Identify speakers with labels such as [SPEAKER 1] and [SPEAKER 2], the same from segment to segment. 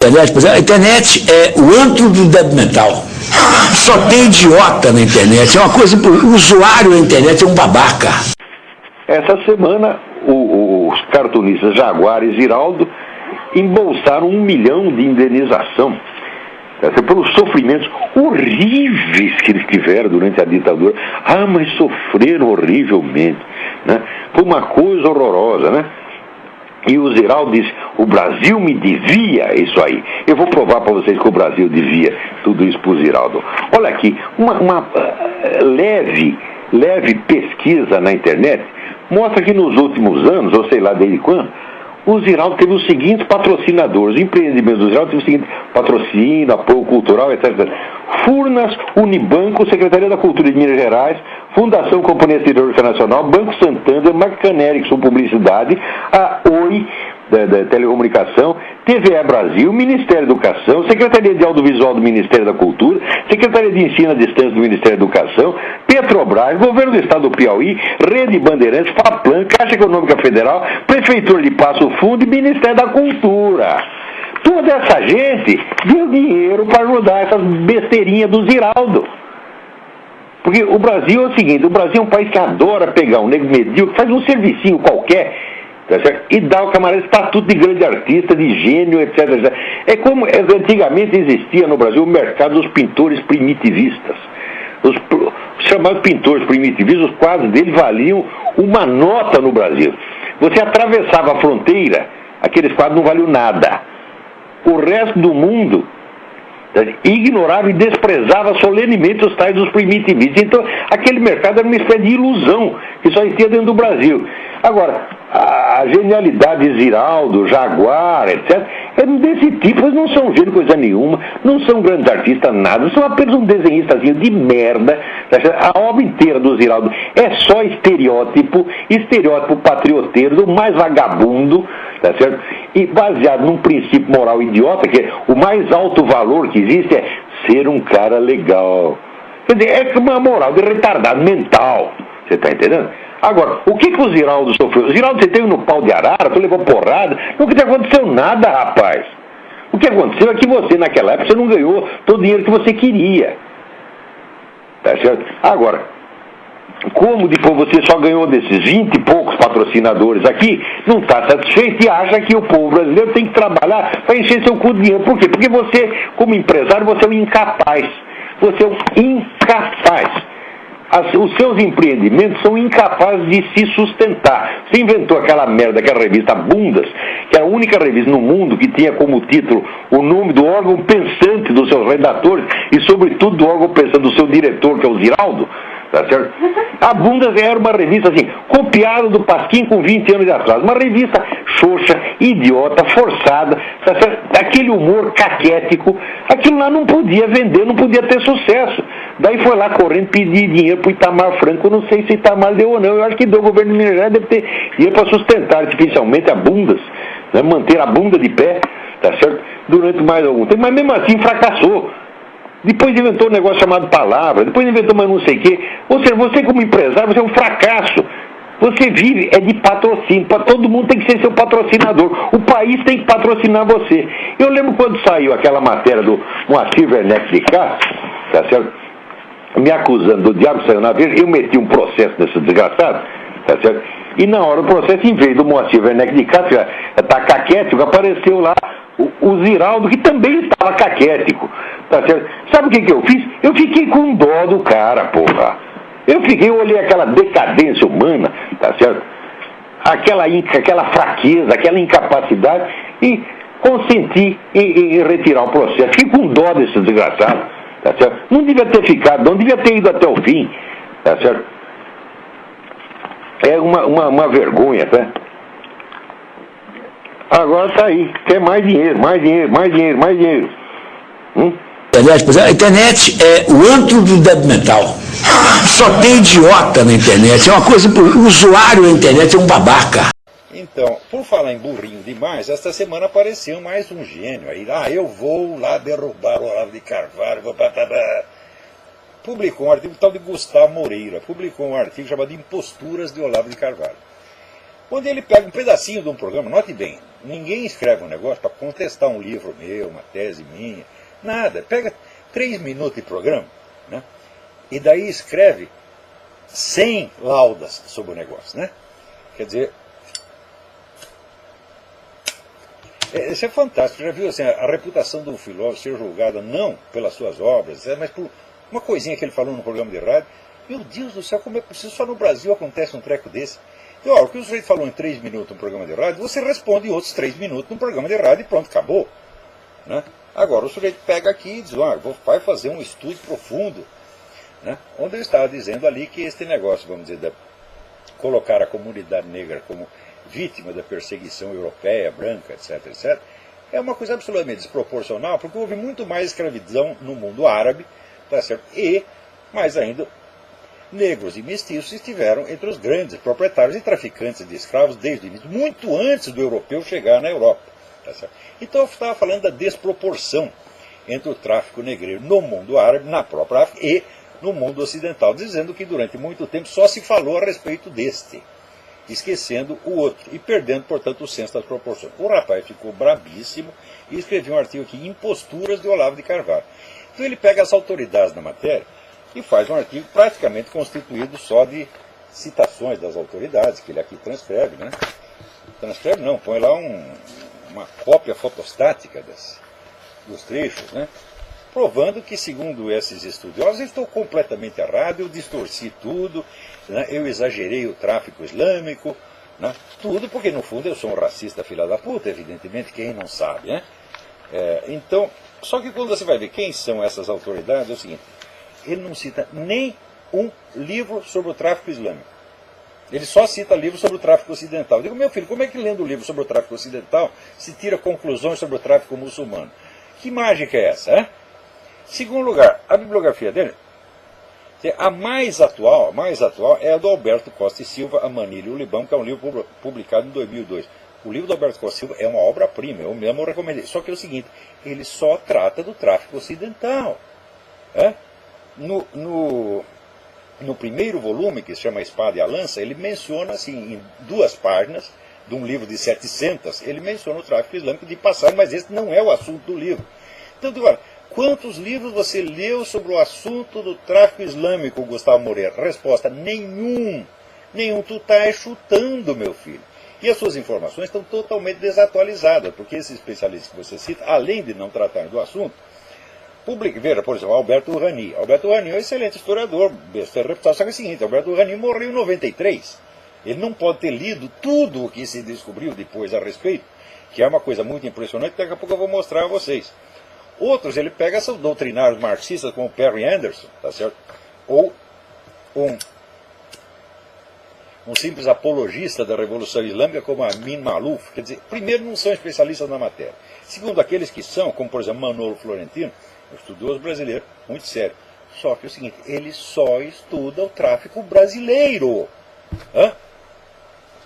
[SPEAKER 1] A internet é o antro do débil mental. Só tem idiota na internet. É uma coisa, o usuário da internet é um babaca.
[SPEAKER 2] Essa semana, os cartunistas Jaguar e Ziraldo embolsaram 1 milhão de indenização pelos sofrimentos horríveis que eles tiveram durante a ditadura. Ah, mas sofreram horrivelmente, né? Foi uma coisa horrorosa, né? E o Ziraldo disse, o Brasil me devia isso aí. Eu vou provar para vocês que o Brasil devia tudo isso para o Ziraldo. Olha aqui, uma leve pesquisa na internet mostra que nos últimos anos, ou sei lá desde quando, o Ziraldo teve os seguintes patrocinadores. Os empreendimentos do Ziraldo teve o seguinte: patrocínio, apoio cultural, etc. Furnas, Unibanco, Secretaria da Cultura de Minas Gerais, Fundação Companhia Siderúrgica Nacional, Banco Santander, Marcaneri, com publicidade, a Oi, da Telecomunicação, TVE Brasil, Ministério da Educação, Secretaria de Audiovisual do Ministério da Cultura, Secretaria de Ensino à Distância do Ministério da Educação, Petrobras, Governo do Estado do Piauí, Rede Bandeirantes, FAPLAN, Caixa Econômica Federal, Prefeitura de Passo Fundo e Ministério da Cultura. Toda essa gente deu dinheiro para ajudar essas besteirinhas do Ziraldo. Porque o Brasil é o seguinte, o Brasil é um país que adora pegar um nego medíocre, faz um servicinho qualquer, tá certo? E dá ao camarada estatuto de grande artista, de gênio, etc, etc. É como antigamente existia no Brasil o mercado dos pintores primitivistas. Os chamados pintores primitivistas, os quadros deles valiam uma nota no Brasil. Você atravessava a fronteira, aqueles quadros não valiam nada. O resto do mundo ignorava e desprezava solenemente os tais dos primitivistas. Então, aquele mercado era uma espécie de ilusão que só existia dentro do Brasil. Agora, a genialidade de Ziraldo, Jaguar, etc., é desse tipo. Eles não são gênio coisa nenhuma, não são grandes artistas, nada, são apenas um desenhistazinho de merda. A obra inteira do Ziraldo é só estereótipo patrioteiro, do mais vagabundo, tá certo? E baseado num princípio moral idiota, que é o mais alto valor que existe é ser um cara legal. Quer dizer, é uma moral de retardado mental, você está entendendo? Agora, o que o Ziraldo sofreu? O Ziraldo, você teve no pau de arara, tu levou porrada, nunca aconteceu nada, rapaz. O que aconteceu é que você, naquela época, você não ganhou todo o dinheiro que você queria. Tá certo? Agora, como depois você só ganhou desses 20 e poucos patrocinadores aqui, não está satisfeito e acha que o povo brasileiro tem que trabalhar para encher seu cu de dinheiro. Por quê? Porque você, como empresário, você é um incapaz. Você é um incapaz. Os seus empreendimentos são incapazes de se sustentar. Você inventou aquela merda, aquela revista Bundas, que é a única revista no mundo que tinha como título o nome do órgão pensante dos seus redatores e, sobretudo, do órgão pensante do seu diretor, que é o Ziraldo. Tá certo? A Bundas era uma revista assim, copiada do Pasquim com 20 anos de atraso. Uma revista xoxa, idiota, forçada, tá certo? Aquele humor caquético. Aquilo lá não podia vender, não podia ter sucesso. Daí foi lá correndo pedir dinheiro para o Itamar Franco. Eu não sei se o Itamar deu ou não. Eu acho que deu. O governo de Minas Gerais deve ter dinheiro para sustentar artificialmente a Bundas, né? Manter a bunda de pé, tá certo? Durante mais algum tempo. Mas mesmo assim fracassou. Depois inventou um negócio chamado Palavra, depois inventou mais não sei o quê. Ou seja, você como empresário, você é um fracasso. Você vive de patrocínio, todo mundo tem que ser seu patrocinador. O país tem que patrocinar você. Eu lembro quando saiu aquela matéria do Moacir Werneck de Castro, tá certo? Me acusando do diabo que saiu na Veja, eu meti um processo nesse desgraçado, tá certo? E na hora do processo, em vez do Moacir Werneck de Castro estar caquético, apareceu lá o Ziraldo, que também estava caquético, tá certo? Sabe o que eu fiz? Eu fiquei com dó do cara, porra. Eu olhei aquela decadência humana, tá certo? Aquela fraqueza, aquela incapacidade e consenti em retirar o processo. Fiquei com dó desse desgraçado, tá certo? Não devia ter ficado, não devia ter ido até o fim, tá certo? É uma vergonha, tá? Agora tá aí, quer mais dinheiro.
[SPEAKER 1] A internet é o antro do débil mental. Só tem idiota na internet. É uma coisa, o usuário da internet é um babaca.
[SPEAKER 3] Então, por falar em burrinho demais, esta semana apareceu mais um gênio aí. Eu vou lá derrubar o Olavo de Carvalho, publicou um artigo tal de Gustavo Moreira, publicou um artigo chamado Imposturas de Olavo de Carvalho, onde ele pega um pedacinho de um programa, note bem, Ninguém escreve um negócio para contestar um livro meu, uma tese minha, nada. Pega 3 minutos de programa, né? E daí escreve 100 laudas sobre o negócio, né? Quer dizer, isso é fantástico. Já viu assim, a reputação de um filósofo ser julgada não pelas suas obras, mas por uma coisinha que ele falou no programa de rádio. Meu Deus do céu, como é possível? Só no Brasil acontece um treco desse. E, ó, o que o sujeito falou em 3 minutos no programa de rádio, você responde em outros 3 minutos no programa de rádio e pronto, acabou. Né? Agora, o sujeito pega aqui e diz, vai fazer um estudo profundo. Né? Onde eu estava dizendo ali que este negócio, vamos dizer, de colocar a comunidade negra como vítima da perseguição europeia, branca, etc., etc., é uma coisa absolutamente desproporcional, porque houve muito mais escravidão no mundo árabe, tá certo? E, mais ainda, negros e mestiços estiveram entre os grandes proprietários e traficantes de escravos desde o início, muito antes do europeu chegar na Europa. Tá certo? Então eu estava falando da desproporção entre o tráfico negreiro no mundo árabe, na própria África, e no mundo ocidental, dizendo que durante muito tempo só se falou a respeito deste, esquecendo o outro e perdendo, portanto, o senso das proporções. O rapaz ficou brabíssimo e escreveu um artigo aqui, Imposturas de Olavo de Carvalho. Então ele pega as autoridades da matéria e faz um artigo praticamente constituído só de citações das autoridades, que ele aqui transcreve, né? Transcreve não, põe lá uma cópia fotostática dos trechos, né? Provando que, segundo esses estudiosos, eu estou completamente errado, eu distorci tudo, né? Eu exagerei o tráfico islâmico, né? Tudo porque, no fundo, eu sou um racista filha da puta, evidentemente, quem não sabe, né? Então, só que quando você vai ver quem são essas autoridades, é o seguinte, ele não cita nem um livro sobre o tráfico islâmico. Ele só cita livros sobre o tráfico ocidental. Eu digo, meu filho, como é que lendo o livro sobre o tráfico ocidental se tira conclusões sobre o tráfico muçulmano? Que mágica é essa, hein? Segundo lugar, a bibliografia dele, a mais atual é a do Alberto Costa e Silva, A Manilha e o Libão, que é um livro publicado em 2002. O livro do Alberto Costa e Silva é uma obra-prima, eu mesmo recomendei. Só que é o seguinte, ele só trata do tráfico ocidental. No primeiro volume, que se chama Espada e a Lança, ele menciona, assim, em 2 páginas, de um livro de 700, ele menciona o tráfico islâmico de passagem, mas esse não é o assunto do livro. Então, agora, quantos livros você leu sobre o assunto do tráfico islâmico, Gustavo Moreira? Resposta, nenhum. Nenhum. Tu está chutando, meu filho. E as suas informações estão totalmente desatualizadas, porque esses especialistas que você cita, além de não tratarem do assunto, veja, por exemplo, Alberto Rani. Alberto Rani é um excelente historiador, besta reputado, só que é o seguinte, Alberto Rani morreu em 93. Ele não pode ter lido tudo o que se descobriu depois a respeito, que é uma coisa muito impressionante, daqui a pouco eu vou mostrar a vocês. Outros, ele pega são doutrinários marxistas, como Perry Anderson, tá certo? Ou um simples apologista da Revolução Islâmica, como Amin Maalouf. Quer dizer, primeiro, não são especialistas na matéria. Segundo, aqueles que são, como por exemplo Manolo Florentino, um estudioso brasileiro, muito sério. Só que é o seguinte, ele só estuda o tráfico brasileiro.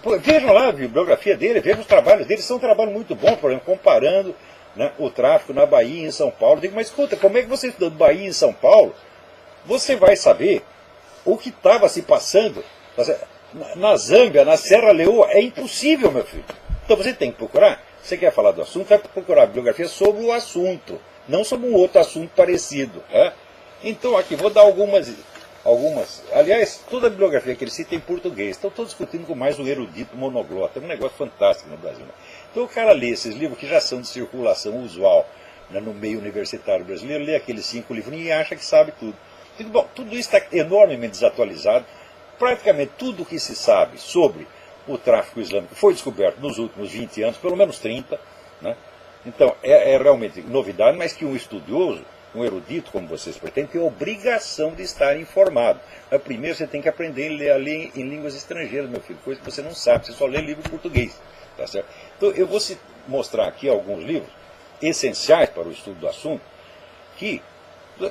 [SPEAKER 3] Pô, vejam lá a bibliografia dele, vejam os trabalhos dele, são um trabalho muito bom, por exemplo, comparando, né, o tráfico na Bahia e em São Paulo. Eu digo, mas escuta, como é que você estudando Bahia e em São Paulo, você vai saber o que estava se passando na Zâmbia, na Serra Leoa? É impossível, meu filho. Então você tem que procurar, você quer falar do assunto, vai procurar a bibliografia sobre o assunto, não sobre um outro assunto parecido. Então aqui, vou dar algumas, aliás, toda a bibliografia que ele cita é em português, então estou discutindo com mais um erudito monoglota, é um negócio fantástico no Brasil. Né? Então o cara lê esses livros que já são de circulação usual, né, no meio universitário brasileiro, lê aqueles 5 livrinhos e acha que sabe tudo. Digo, bom, tudo isso está enormemente desatualizado, praticamente tudo o que se sabe sobre o tráfico islâmico foi descoberto nos últimos 20 anos, pelo menos 30, né? Então é realmente novidade, mas que um estudioso, um erudito, como vocês pretendem, tem a obrigação de estar informado. Mas primeiro você tem que aprender a ler em línguas estrangeiras, meu filho, coisa que você não sabe, você só lê livro em português. Tá certo? Então eu vou mostrar aqui alguns livros essenciais para o estudo do assunto, que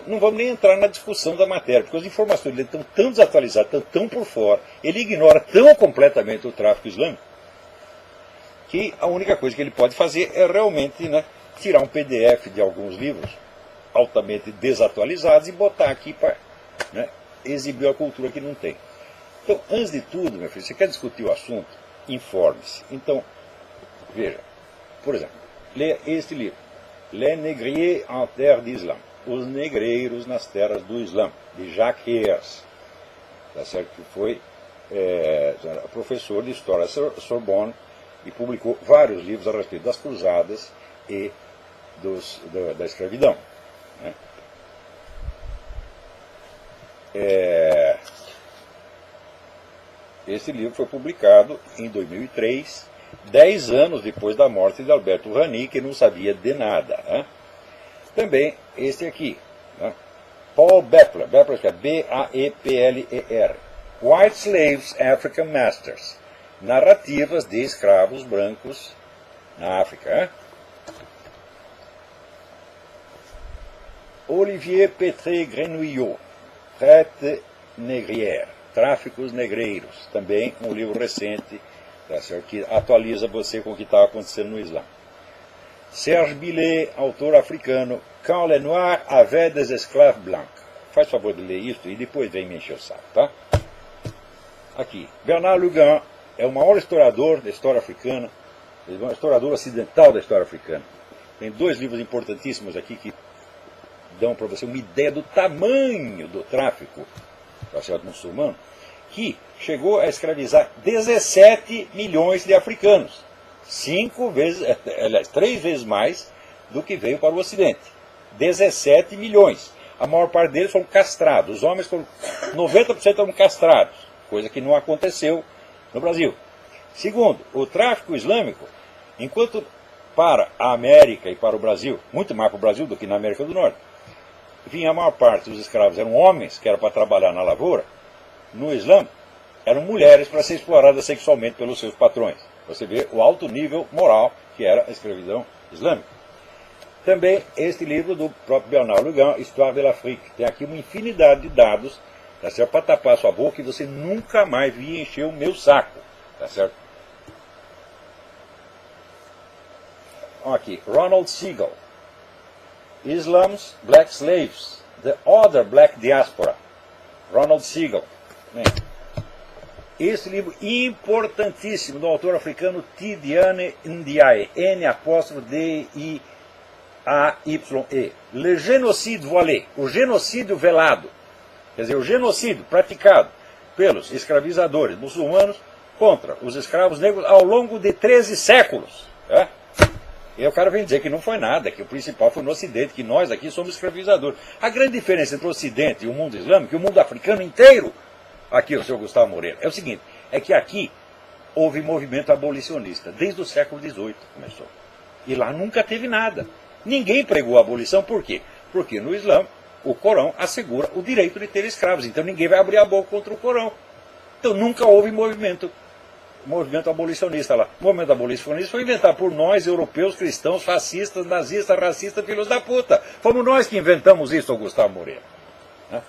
[SPEAKER 3] não vamos nem entrar na discussão da matéria, porque as informações dele estão tão desatualizadas, estão tão por fora, ele ignora tão completamente o tráfico islâmico, que a única coisa que ele pode fazer é realmente, né, tirar um PDF de alguns livros altamente desatualizados e botar aqui para, né, exibir a cultura que não tem. Então, antes de tudo, meu filho, você quer discutir o assunto? Informe-se. Então, veja, Por exemplo, leia este livro, Les Négriers en Terre d'Islam, Os Negreiros nas Terras do Islã, de Jacques Heers, tá certo? Que foi professor de História da Sorbonne e publicou vários livros a respeito das cruzadas e da escravidão. Né? Esse livro foi publicado em 2003, 10 anos depois da morte de Alberto Rani, que não sabia de nada. Né? Também este aqui, né? Paul Bepler, Bepler é B-A-E-P-L-E-R, White Slaves, African Masters, narrativas de escravos brancos na África. Né? Olivier Pétré-Grenouillot, Traite négrière, Tráficos Negreiros, também um livro recente, tá certo, que atualiza você com o que estava acontecendo no Islã. Serge Billet, autor africano, Quand les Noirs avaient des esclaves blancs. Faz favor de ler isso e depois vem me encher o saco, tá? Aqui, Bernard Lugan é o maior historiador da história africana, um historiador ocidental da história africana. Tem 2 livros importantíssimos aqui que dão para você uma ideia do tamanho do tráfico muçulmano, que chegou a escravizar 17 milhões de africanos. 3 vezes mais do que veio para o Ocidente. 17 milhões. A maior parte deles foram castrados. Os homens, 90% foram castrados, coisa que não aconteceu no Brasil. Segundo, o tráfico islâmico, enquanto para a América e para o Brasil, muito mais para o Brasil do que na América do Norte, vinha a maior parte dos escravos eram homens, que era para trabalhar na lavoura, no Islã eram mulheres para ser exploradas sexualmente pelos seus patrões. Você vê o alto nível moral que era a escravidão islâmica. Também este livro do próprio Bernard Lugan, Histoire de l'Afrique. Tem aqui uma infinidade de dados, tá certo? Para tapar sua boca e você nunca mais vir encher o meu saco. Tá certo? Aqui, Ronald Siegel. Islam's Black Slaves, The Other Black Diaspora. Ronald Siegel. Esse livro importantíssimo do autor africano Tidiane Ndiaye, N''D-I-A-Y-E, Le Génocide Voilé, o genocídio velado. Quer dizer, o genocídio praticado pelos escravizadores muçulmanos contra os escravos negros ao longo de 13 séculos. Né? E o cara vem dizer que não foi nada, que o principal foi no Ocidente, que nós aqui somos escravizadores. A grande diferença entre o Ocidente e o mundo islâmico, e o mundo africano inteiro, aqui o senhor Gustavo Moreira, é o seguinte, é que aqui houve movimento abolicionista, desde o século XVIII começou. E lá nunca teve nada. Ninguém pregou a abolição, por quê? Porque no Islã, o Corão assegura o direito de ter escravos, então ninguém vai abrir a boca contra o Corão. Então nunca houve movimento abolicionista lá. O movimento abolicionista foi inventado por nós, europeus, cristãos, fascistas, nazistas, racistas, filhos da puta. Fomos nós que inventamos isso, Gustavo Moreira. Né?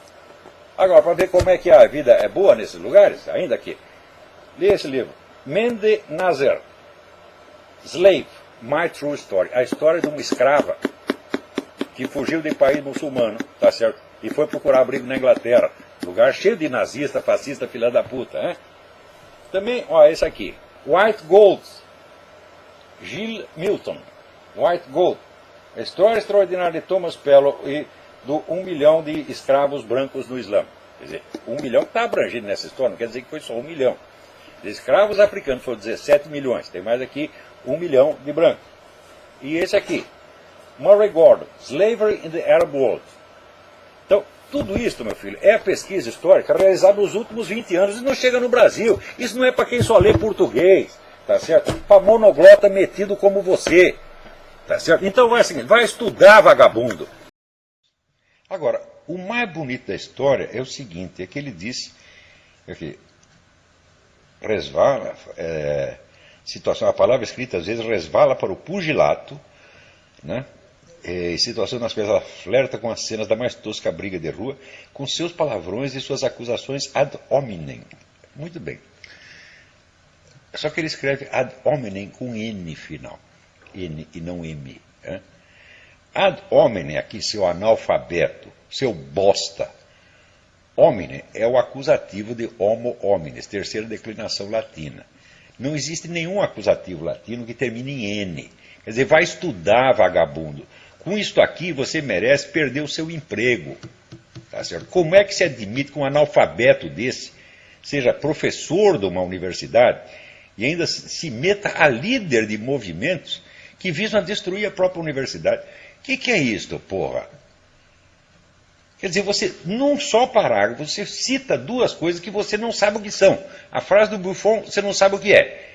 [SPEAKER 3] Agora, para ver como é que a vida é boa nesses lugares, ainda aqui, lê esse livro. Mende Nazer, Slave, My True Story. A história de uma escrava que fugiu de país muçulmano, tá certo? E foi procurar abrigo na Inglaterra. Lugar cheio de nazista, fascista, filha da puta, né? Também, ó, esse aqui, White Gold, Gilles Milton, White Gold, a história extraordinária de Thomas Pello e do 1 milhão de escravos brancos no Islã. Quer dizer, 1 milhão está abrangido nessa história, não quer dizer que foi só 1 milhão. De escravos africanos foram 17 milhões, tem mais aqui 1 milhão de brancos. E esse aqui, Murray Gordon, Slavery in the Arab World. Então, tudo isso, meu filho, é a pesquisa histórica realizada nos últimos 20 anos e não chega no Brasil. Isso não é para quem só lê português, tá certo? Para monoglota metido como você, tá certo? Então vai assim, vai estudar, vagabundo. Agora, o mais bonito da história é o seguinte, é que ele disse que resvala, situação, a palavra escrita às vezes resvala para o pugilato, né? Em situação nas quais ela flerta com as cenas da mais tosca briga de rua, com seus palavrões e suas acusações ad hominem. Muito bem. Só que ele escreve ad hominem com N final. N e não M. Né? Ad hominem, aqui, seu analfabeto, seu bosta. Hominem é o acusativo de homo homines, terceira declinação latina. Não existe nenhum acusativo latino que termine em N. Quer dizer, vai estudar, vagabundo. Com isto aqui, você merece perder o seu emprego. Tá certo? Como é que se admite que um analfabeto desse seja professor de uma universidade e ainda se meta a líder de movimentos que visam destruir a própria universidade? O que é isto, porra? Quer dizer, você, num só parágrafo, você cita duas coisas que você não sabe o que são. A frase do Buffon, você não sabe o que é.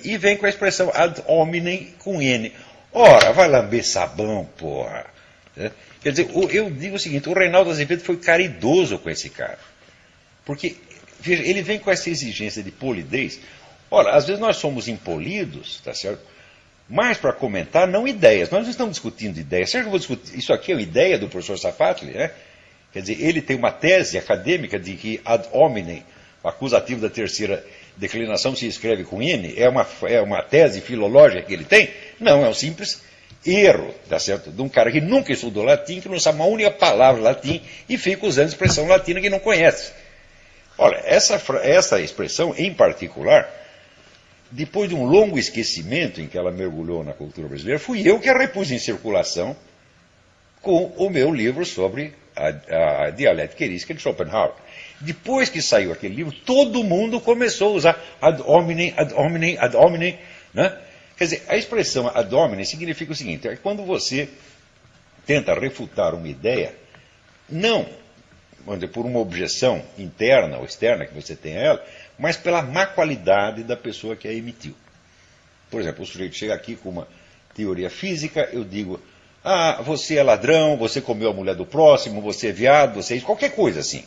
[SPEAKER 3] E vem com a expressão ad hominem com N. Ora, vai lamber sabão, porra. Quer dizer, eu digo o seguinte, o Reinaldo Azevedo foi caridoso com esse cara. Porque, veja, ele vem com essa exigência de polidez. Ora, às vezes nós somos impolidos, tá certo? Mas para comentar, não ideias. Nós não estamos discutindo ideias. Será que eu vou discutir? Isso aqui é uma ideia do professor Safatli, né? Quer dizer, ele tem uma tese acadêmica de que ad hominem, o acusativo da terceira declinação se escreve com N, é uma tese filológica que ele tem? Não, é um simples erro, tá certo? De um cara que nunca estudou latim, que não sabe uma única palavra latim e fica usando expressão latina que não conhece. Olha, essa expressão em particular, depois de um longo esquecimento em que ela mergulhou na cultura brasileira, fui eu que a repus em circulação com o meu livro sobre a dialética erística de Schopenhauer. Depois que saiu aquele livro, todo mundo começou a usar ad hominem, ad hominem, ad hominem, né? Quer dizer, a expressão ad hominem significa o seguinte, é quando você tenta refutar uma ideia, não por uma objeção interna ou externa que você tem a ela, mas pela má qualidade da pessoa que a emitiu. Por exemplo, o sujeito chega aqui com uma teoria física, eu digo, você é ladrão, você comeu a mulher do próximo, você é viado, você é isso, qualquer coisa assim.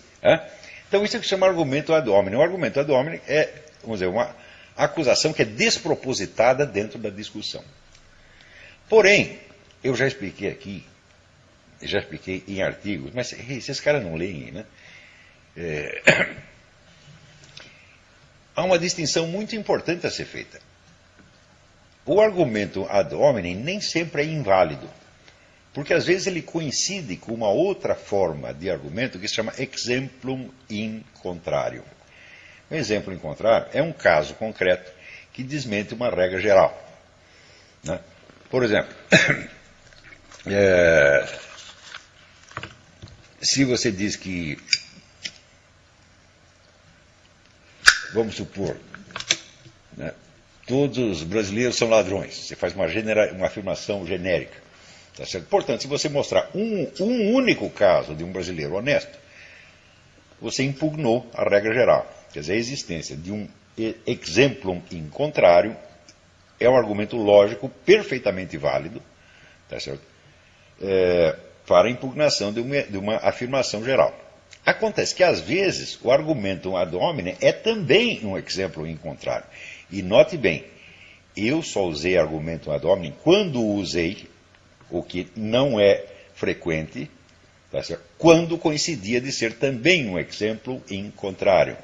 [SPEAKER 3] Então isso é que se chama argumento ad hominem. O argumento ad hominem é, vamos dizer, uma acusação que é despropositada dentro da discussão. Porém, eu já expliquei aqui, já expliquei em artigos, mas esses caras não leem, né? Há uma distinção muito importante a ser feita. O argumento ad hominem nem sempre é inválido, porque às vezes ele coincide com uma outra forma de argumento que se chama exemplum in contrarium. Um exemplo em contrário é um caso concreto que desmente uma regra geral, né? Por exemplo, se você diz que, vamos supor, né, todos os brasileiros são ladrões, você faz uma afirmação genérica. Tá certo? Portanto, se você mostrar um único caso de um brasileiro honesto, você impugnou a regra geral. Quer dizer, a existência de um exemplum in contrarium é um argumento lógico perfeitamente válido, tá certo? Para a impugnação de uma afirmação geral. Acontece que, às vezes, o argumento ad hominem é também um exemplo in contrarium. E note bem, eu só usei argumento ad hominem quando usei, o que não é frequente, tá certo? Quando coincidia de ser também um exemplo in contrarium.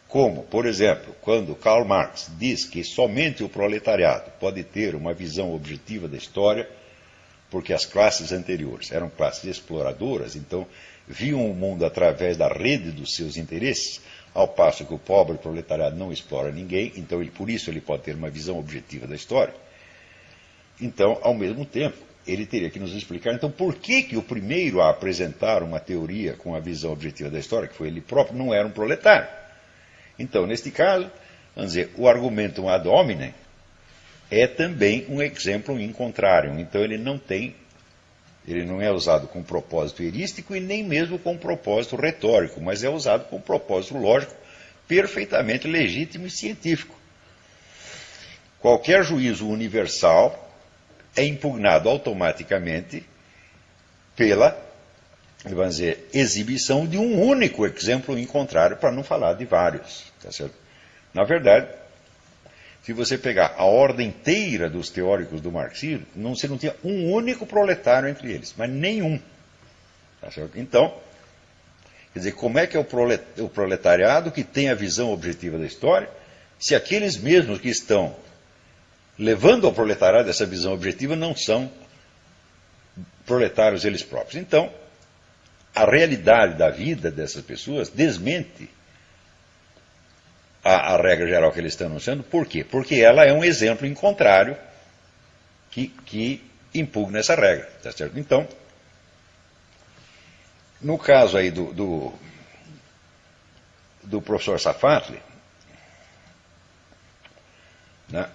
[SPEAKER 3] Como, por exemplo, quando Karl Marx diz que somente o proletariado pode ter uma visão objetiva da história, porque as classes anteriores eram classes exploradoras, então viam o mundo através da rede dos seus interesses, ao passo que o pobre proletariado não explora ninguém, então por isso ele pode ter uma visão objetiva da história. Então, ao mesmo tempo, ele teria que nos explicar, então, por que o primeiro a apresentar uma teoria com a visão objetiva da história, que foi ele próprio, não era um proletário. Então, neste caso, vamos dizer, o argumento ad hominem é também um exemplo in contrarium. Então, ele não é usado com propósito erístico e nem mesmo com propósito retórico, mas é usado com propósito lógico perfeitamente legítimo e científico. Qualquer juízo universal é impugnado automaticamente pela, vamos dizer, exibição de um único exemplo in contrarium, para não falar de vários. Tá certo? Na verdade, se você pegar a ordem inteira dos teóricos do marxismo, você não tinha um único proletário entre eles, mas nenhum. Tá certo? Então, quer dizer, como é que é o proletariado que tem a visão objetiva da história, se aqueles mesmos que estão levando ao proletariado essa visão objetiva não são proletários eles próprios? Então, a realidade da vida dessas pessoas desmente a regra geral que eles estão anunciando. Por quê? Porque ela é um exemplo in contrarium que impugna essa regra, tá certo? Então, no caso aí do professor Safatli, né,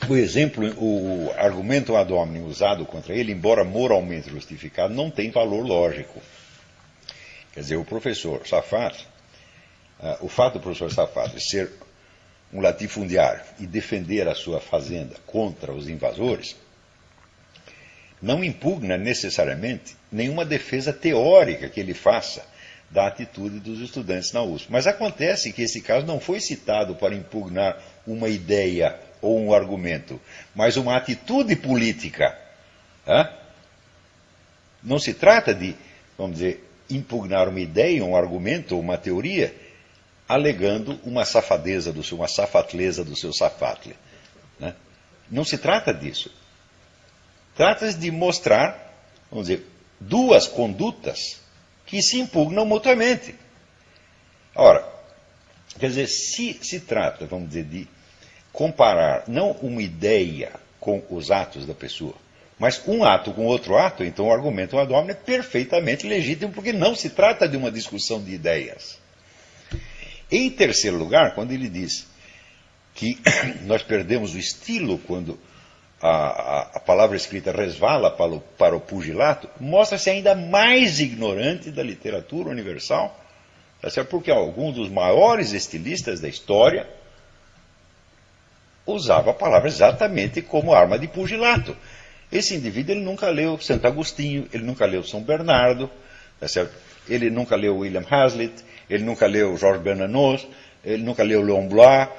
[SPEAKER 3] o exemplo, o argumento ad hominem usado contra ele, embora moralmente justificado, não tem valor lógico. Quer dizer, o professor Safatli, o fato do professor Safatli ser um latifundiário e defender a sua fazenda contra os invasores, não impugna necessariamente nenhuma defesa teórica que ele faça da atitude dos estudantes na USP. Mas acontece que esse caso não foi citado para impugnar uma ideia ou um argumento, mas uma atitude política. Não se trata de, vamos dizer, impugnar uma ideia, um argumento ou uma teoria, alegando uma safadeza do seu, uma safatleza do seu Safatli. Não se trata disso. Trata-se de mostrar, vamos dizer, duas condutas que se impugnam mutuamente. Ora, quer dizer, se trata, vamos dizer, de comparar não uma ideia com os atos da pessoa, mas um ato com outro ato, então o argumento ad hominem é perfeitamente legítimo, porque não se trata de uma discussão de ideias. Em terceiro lugar, quando ele diz que nós perdemos o estilo quando a palavra escrita resvala para o pugilato, mostra-se ainda mais ignorante da literatura universal, tá certo? Porque alguns dos maiores estilistas da história usava a palavra exatamente como arma de pugilato. Esse indivíduo ele nunca leu Santo Agostinho, ele nunca leu São Bernardo, tá certo? Ele nunca leu William Hazlitt, ele nunca leu Georges Bernanos, ele nunca leu Leon Blois.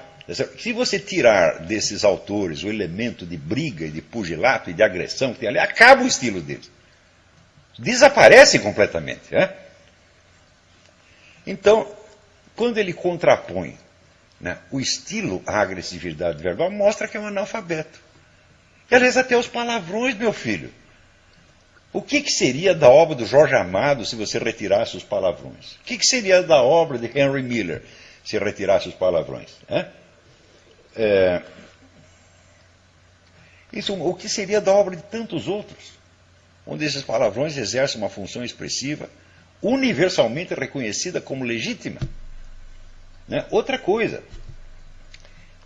[SPEAKER 3] Se você tirar desses autores o elemento de briga e de pugilato e de agressão que tem ali, acaba o estilo deles. Desaparece completamente. Então, quando ele contrapõe o estilo à agressividade verbal, mostra que é um analfabeto. E, aliás, até os palavrões, meu filho. O que seria da obra do Jorge Amado se você retirasse os palavrões? O que seria da obra de Henry Miller se retirasse os palavrões? O que seria da obra de tantos outros, onde esses palavrões exercem uma função expressiva, universalmente reconhecida como legítima? Outra coisa,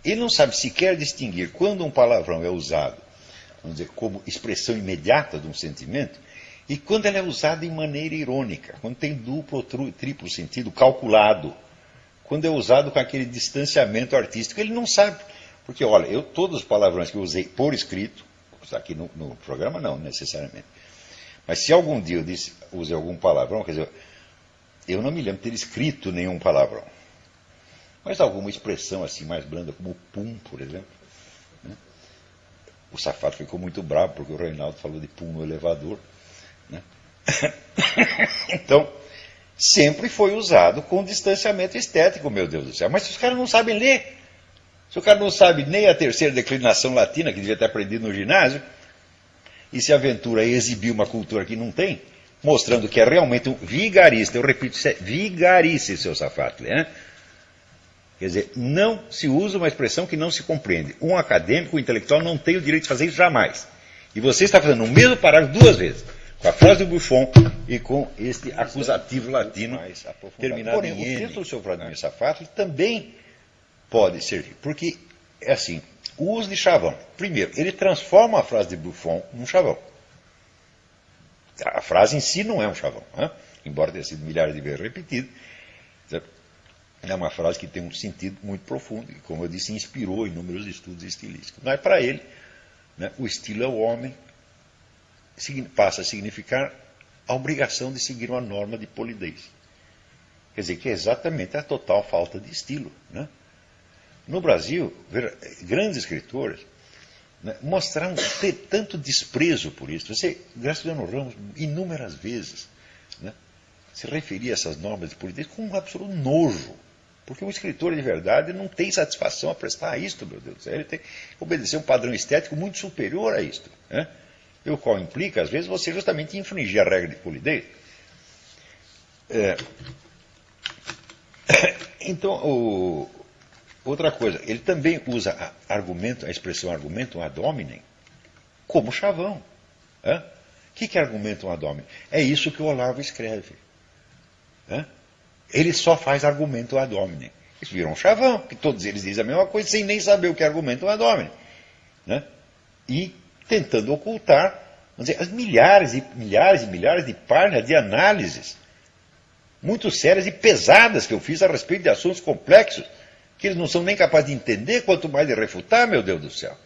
[SPEAKER 3] ele não sabe sequer distinguir quando um palavrão é usado, vamos dizer, como expressão imediata de um sentimento, e quando ele é usado em maneira irônica, quando tem duplo ou triplo sentido calculado, quando é usado com aquele distanciamento artístico. Ele não sabe. Porque, olha, todos os palavrões que eu usei por escrito, aqui no programa não necessariamente, mas se algum dia eu usei algum palavrão, quer dizer, eu não me lembro de ter escrito nenhum palavrão. Mas alguma expressão assim mais blanda, como pum, por exemplo. O Safatli ficou muito bravo porque o Reinaldo falou de pum no elevador. Então, sempre foi usado com distanciamento estético, meu Deus do céu. Mas se os caras não sabem ler, se o cara não sabe nem a terceira declinação latina, que devia ter aprendido no ginásio, e se aventura a exibir uma cultura que não tem, mostrando que é realmente um vigarista, eu repito, isso é vigarice, seu Safatli, Quer dizer, não se usa uma expressão que não se compreende. Um acadêmico, um intelectual, não tem o direito de fazer isso jamais. E você está fazendo o mesmo parágrafo duas vezes, com a frase do Buffon e com este acusativo latino terminado
[SPEAKER 2] Porém,
[SPEAKER 3] em N.
[SPEAKER 2] o texto
[SPEAKER 3] do seu Vladimir Safatli também pode servir, porque é assim, o uso de chavão. Primeiro, ele transforma a frase de Buffon num chavão. A frase em si não é um chavão, embora tenha sido milhares de vezes repetido. É uma frase que tem um sentido muito profundo e, como eu disse, inspirou inúmeros estudos estilísticos. Mas para ele, o estilo é o homem, passa a significar a obrigação de seguir uma norma de polidez. Quer dizer, que é exatamente a total falta de estilo. No Brasil, grandes escritores mostraram ter tanto desprezo por isso. Graciliano Ramos, inúmeras vezes, se referia a essas normas de polidez com um absoluto nojo. Porque um escritor de verdade não tem satisfação a prestar a isto, meu Deus do céu. Ele tem que obedecer um padrão estético muito superior a isto. O qual implica, às vezes, você justamente infringir a regra de polidez. Então, outra coisa, ele também usa a expressão argumentum ad hominem como chavão. O que é argumentum ad hominem? É isso que o Olavo escreve. Ele só faz argumentum ad hominem. Isso virou um chavão, que todos eles dizem a mesma coisa, sem nem saber o que é argumentum ad hominem. E tentando ocultar, vamos dizer, as milhares e milhares de páginas de análises muito sérias e pesadas que eu fiz a respeito de assuntos complexos, que eles não são nem capazes de entender, quanto mais de refutar, meu Deus do céu.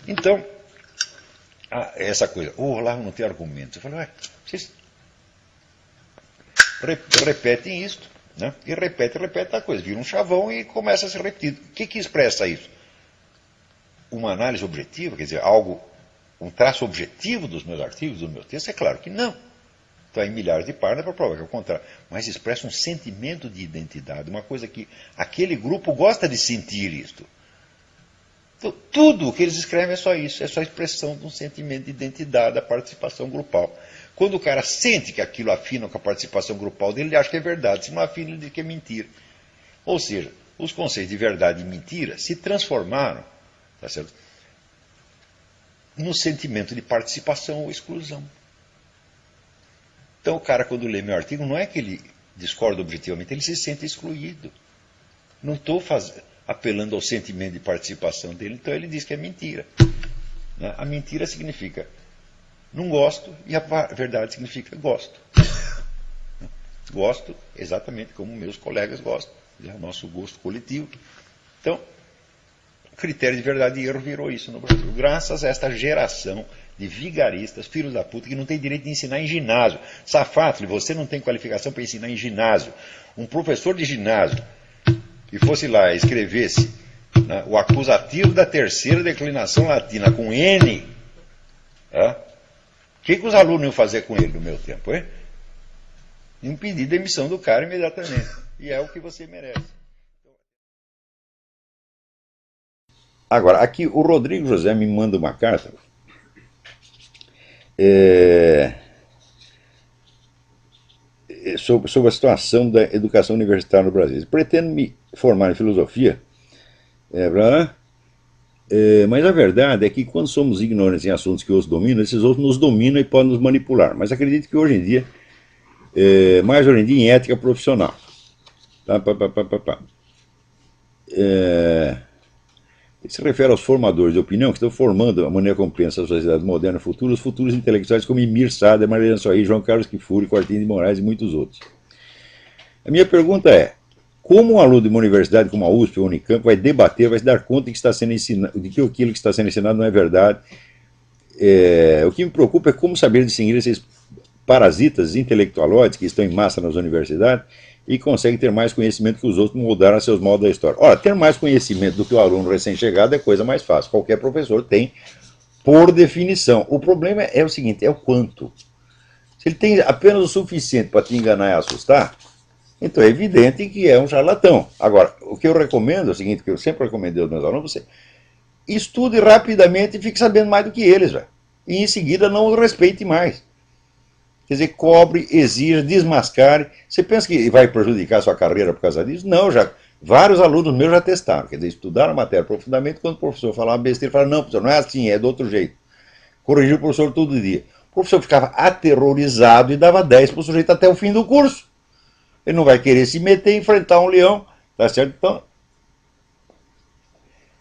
[SPEAKER 3] Então, essa coisa, o Olavo não tem argumentos. Eu falei, vocês repetem isto, e repete a coisa, vira um chavão e começa a ser repetido. O que expressa isso? Uma análise objetiva, quer dizer, um traço objetivo dos meus artigos, dos meus textos? É claro que não. Então, em milhares de páginas para provar que é o contrário. Mas expressa um sentimento de identidade, uma coisa que aquele grupo gosta de sentir isto. Então, tudo o que eles escrevem é só isso, é só a expressão de um sentimento de identidade, da participação grupal. Quando o cara sente que aquilo afina com a participação grupal dele, ele acha que é verdade. Se não afina, ele diz que é mentira. Ou seja, os conceitos de verdade e mentira se transformaram, tá certo, no sentimento de participação ou exclusão. Então o cara, quando lê meu artigo, não é que ele discorda objetivamente, ele se sente excluído. Não estou apelando ao sentimento de participação dele, então ele diz que é mentira. A mentira significa não gosto e a verdade significa gosto. Gosto exatamente como meus colegas gostam, é o nosso gosto coletivo. Então, o critério de verdade e erro virou isso no Brasil, graças a esta geração de vigaristas, filhos da puta, que não tem direito de ensinar em ginásio. Safato, você não tem qualificação para ensinar em ginásio. Um professor de ginásio que fosse lá e escrevesse o acusativo da terceira declinação latina com N, o que os alunos iam fazer com ele no meu tempo? Impedir a demissão do cara imediatamente. E é o que você merece. Agora, aqui o Rodrigo José me manda uma carta sobre a situação da educação universitária no Brasil. Pretendo me formar em filosofia, mas a verdade é que quando somos ignorantes em assuntos que outros dominam, esses outros nos dominam e podem nos manipular. Mas acredito que hoje em dia, mais hoje em dia em ética profissional. Se refere aos formadores de opinião que estão formando a maneira como pensa a sociedade moderna futura, os futuros intelectuais como Emir Sader, Mariana Soares, João Carlos Kfouri, Quartim de Moraes e muitos outros. A minha pergunta é, como um aluno de uma universidade como a USP ou a Unicamp vai debater, vai se dar conta de que, está sendo ensinado, de que aquilo que está sendo ensinado não é verdade? O que me preocupa é como saber distinguir esses parasitas intelectualoides que estão em massa nas universidades e conseguem ter mais conhecimento que os outros mudaram a seus modos da história. Ora, ter mais conhecimento do que o aluno recém-chegado é coisa mais fácil. Qualquer professor tem, por definição. O problema é o seguinte, é o quanto. Se ele tem apenas o suficiente para te enganar e assustar, então é evidente que é um charlatão. Agora, o que eu recomendo é o seguinte, que eu sempre recomendei aos meus alunos, você estude rapidamente e fique sabendo mais do que eles, velho. E em seguida não os respeite mais. Quer dizer, cobre, exija, desmascare. Você pensa que vai prejudicar a sua carreira por causa disso? Não, vários alunos meus já testaram. Quer dizer, estudaram a matéria profundamente, quando o professor falava uma besteira, ele falava, não, professor, não é assim, é do outro jeito. Corrigiu o professor todo dia. O professor ficava aterrorizado e dava 10 para o sujeito até o fim do curso. Ele não vai querer se meter e enfrentar um leão, tá certo? Então,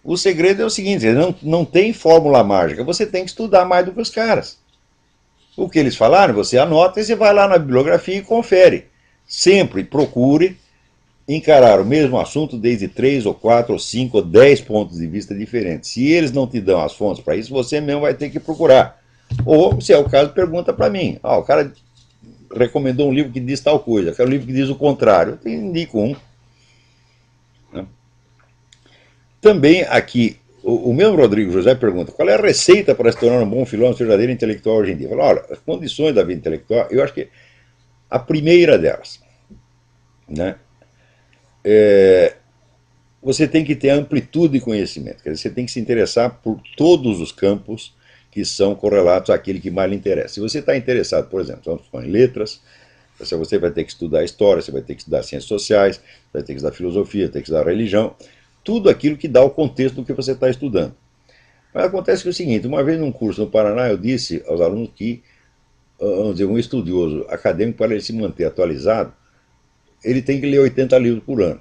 [SPEAKER 3] o segredo é o seguinte, não tem fórmula mágica, você tem que estudar mais do que os caras. O que eles falaram, você anota e você vai lá na bibliografia e confere. Sempre procure encarar o mesmo assunto desde 3 ou 4 ou 5 ou 10 pontos de vista diferentes. Se eles não te dão as fontes para isso, você mesmo vai ter que procurar. Ou, se é o caso, pergunta para mim. O cara recomendou um livro que diz tal coisa, quero um livro que diz o contrário. Eu indico um. Também aqui, o mesmo Rodrigo José pergunta, qual é a receita para se tornar um bom filósofo verdadeiro intelectual hoje em dia? Falo, olha, as condições da vida intelectual, eu acho que a primeira delas, você tem que ter amplitude de conhecimento, quer dizer, você tem que se interessar por todos os campos que são correlatos àquele que mais lhe interessa. Se você está interessado, por exemplo, em letras,
[SPEAKER 4] Você vai ter que estudar história, você vai ter que estudar ciências sociais, vai ter que estudar filosofia, vai ter que estudar religião, tudo aquilo que dá o contexto do que você está estudando. Mas acontece que é o seguinte, uma vez num curso no Paraná eu disse aos alunos que, vamos dizer, um estudioso acadêmico, para ele se manter atualizado, ele tem que ler 80 livros por ano.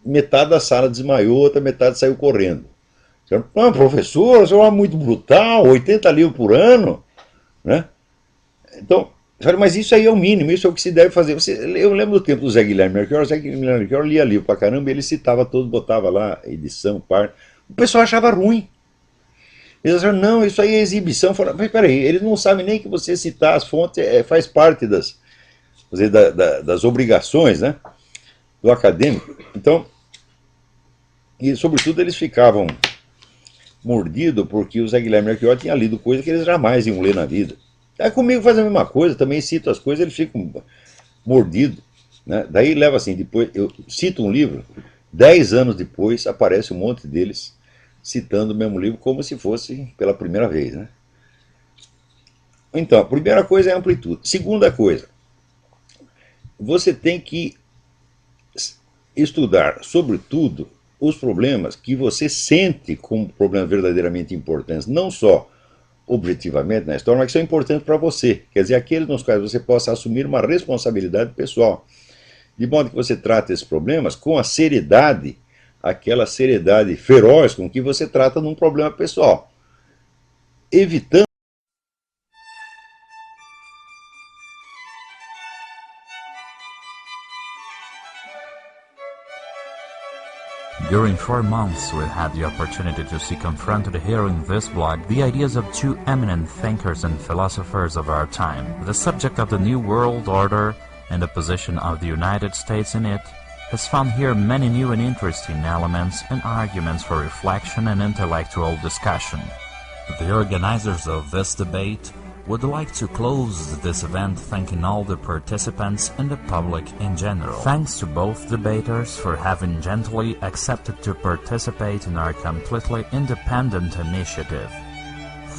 [SPEAKER 4] Metade da sala desmaiou, outra metade saiu correndo. Ah, professor, você é muito brutal, 80 livros por ano, né? Então, mas isso aí é o mínimo, isso é o que se deve fazer. Eu lembro do tempo do Zé Guilherme Melchior, o Zé Guilherme Melchior lia livro pra caramba, ele citava todos, botava lá, edição, parte. O pessoal achava ruim. Eles acharam, não, isso aí é exibição. Falaram, mas peraí, eles não sabem nem que você citar as fontes faz parte das obrigações, né, do acadêmico. Então, e sobretudo eles ficavam mordidos porque o Zé Guilherme Melchior tinha lido coisa que eles jamais iam ler na vida. Aí comigo faz a mesma coisa, também cito as coisas, eles ficam mordidos, né? Daí leva assim, depois eu cito um livro, 10 anos depois aparece um monte deles citando o mesmo livro como se fosse pela primeira vez, né? Então, a primeira coisa é a amplitude. Segunda coisa, você tem que estudar, sobretudo, os problemas que você sente como problemas verdadeiramente importantes, não só objetivamente na história, mas que são importantes para você. Quer dizer, aqueles nos quais você possa assumir uma responsabilidade pessoal. De modo que você trata esses problemas com a seriedade, aquela seriedade feroz com que você trata num problema pessoal. Evitando
[SPEAKER 5] During 4 months, we had the opportunity to see confronted here in this blog the ideas of two eminent thinkers and philosophers of our time. The subject of the New World Order and the position of the United States in it has found here many new and interesting elements and arguments for reflection and intellectual discussion. The organizers of this debate would like to close this event thanking all the participants and the public in general. Thanks to both debaters for having gently accepted to participate in our completely independent initiative.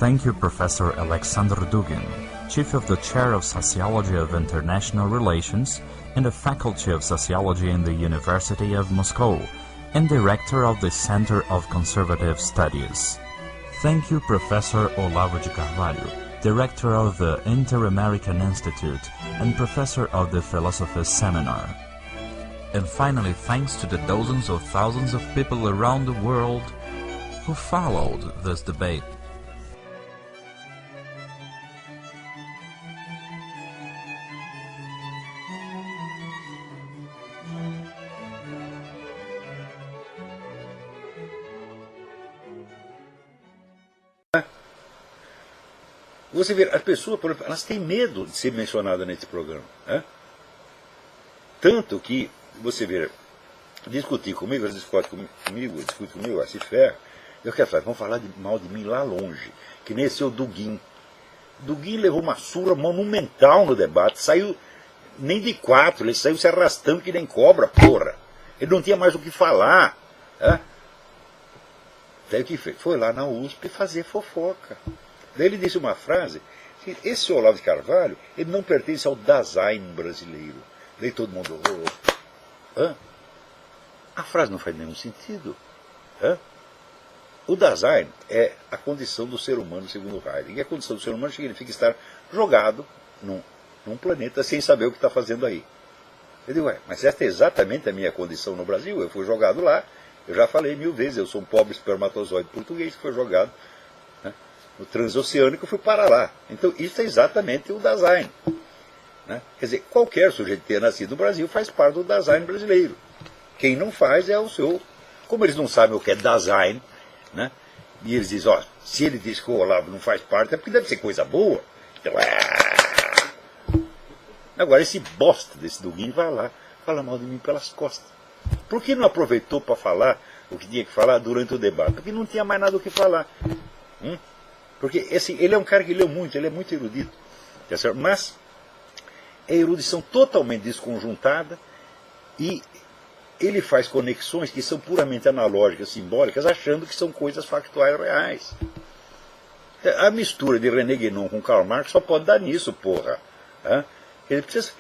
[SPEAKER 5] Thank you, Professor Alexander Dugin, Chief of the Chair of Sociology of International Relations in the Faculty of Sociology in the University of Moscow, and Director of the Center of Conservative Studies. Thank you, Professor Olavo de Carvalho, Director of the Inter-American Institute and Professor of the Philosophy Seminar. And finally, thanks to the dozens of thousands of people around the world who followed this debate.
[SPEAKER 3] Você vê, as pessoas, por exemplo, elas têm medo de ser mencionadas nesse programa. Né? Tanto que, você vê, discutir comigo, eles discutem comigo, a se ferra, eu quero falar, vão falar mal de mim lá longe, que nem esse o Dugin. Dugin levou uma surra monumental no debate, saiu nem de 4, ele saiu se arrastando que nem cobra, porra. Ele não tinha mais o que falar. Né? Daí o que fez? Foi lá na USP fazer fofoca. Daí ele disse uma frase, esse Olavo de Carvalho, ele não pertence ao Dasein brasileiro. Daí todo mundo... A frase não faz nenhum sentido. O Dasein é a condição do ser humano, segundo Heidegger. E a condição do ser humano significa estar jogado num planeta sem saber o que está fazendo aí. Eu digo, mas esta é exatamente a minha condição no Brasil. Eu fui jogado lá, eu já falei 1000 vezes, eu sou um pobre espermatozoide português que foi jogado no transoceânico, eu fui parar lá. Então isso é exatamente o Dasein. Né? Quer dizer, qualquer sujeito que tenha nascido no Brasil faz parte do Dasein brasileiro. Quem não faz é o seu... Como eles não sabem o que é Dasein, né? E eles dizem, se ele diz que o Olavo não faz parte, é porque deve ser coisa boa. Então, Agora, esse bosta desse Dugin vai lá, fala mal de mim pelas costas. Por que não aproveitou para falar o que tinha que falar durante o debate? Porque não tinha mais nada o que falar. Porque assim, ele é um cara que leu muito, ele é muito erudito. Tá certo? Mas é erudição totalmente desconjuntada e ele faz conexões que são puramente analógicas, simbólicas, achando que são coisas factuais reais. A mistura de René Guénon com Karl Marx só pode dar nisso, porra. Ele precisa...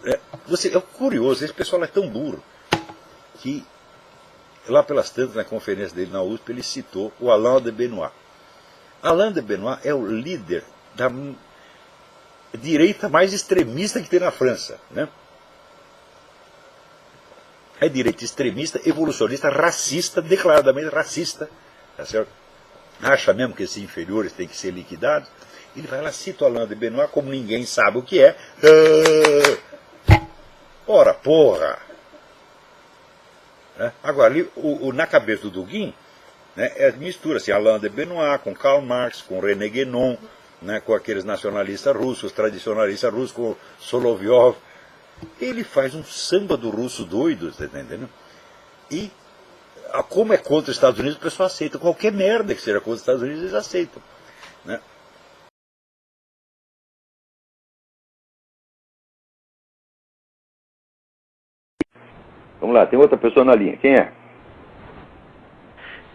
[SPEAKER 3] É curioso, esse pessoal é tão burro que lá pelas tantas, na conferência dele na USP, ele citou o Alain de Benoist. Alain de Benoist é o líder da direita mais extremista que tem na França, né? É direita extremista, evolucionista, racista, declaradamente racista, tá certo? Acha mesmo que esses inferiores têm que ser liquidados. Ele vai lá, cita o Alain de Benoist, como ninguém sabe o que é. Ora, porra! Agora, ali, na cabeça do Dugin, né, mistura assim, Alain de Benoist com Karl Marx, com René Guénon, né, com aqueles nacionalistas russos, tradicionalistas russos, com Solovyov. Ele faz um samba do russo doido, tá entendendo? E, como é contra os Estados Unidos, o pessoal aceita. Qualquer merda que seja contra os Estados Unidos, eles aceitam. Né?
[SPEAKER 2] Vamos lá, tem outra pessoa na linha. Quem é?